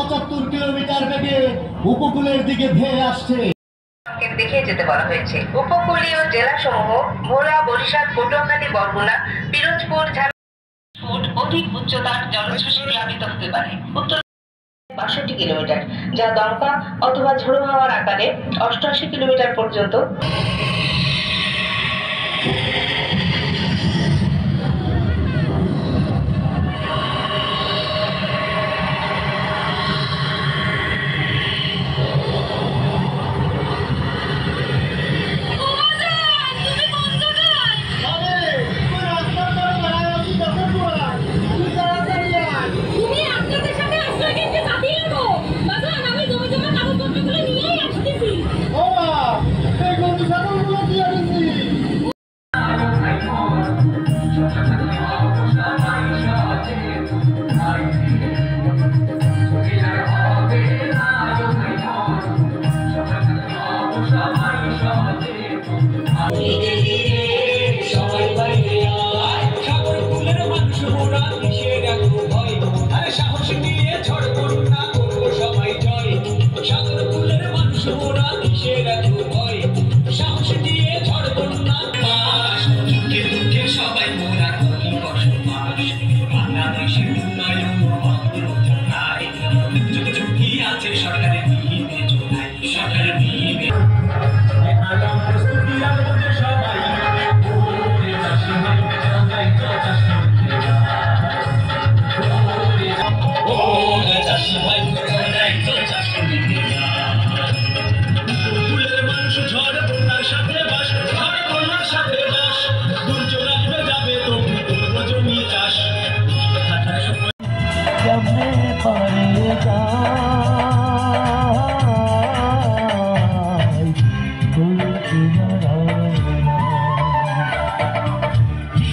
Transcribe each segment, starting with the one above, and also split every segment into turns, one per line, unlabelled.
75 kilometre বেগে উপকূলের দিকে ধেয়ে আসছে।
দেখিয়ে যেতে বলা হয়েছে। উপকূলীয় জেলাসমূহ ভোলা, বরিশাল, পটুয়াখালী, বরগুনা, পিরোজপুর, ফুট অধিক উচ্চতার জলোচ্ছ্বাসে প্লাবিত হতে পারে। উত্তর 62 কিলোমিটার, যা দমকা অথবা ঝোড়ো হাওয়ার আকারে 88 কিলোমিটার পর্যন্ত।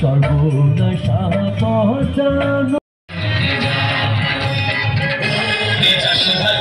সর্বনাশা পৌঁছানো
চাষি ভাই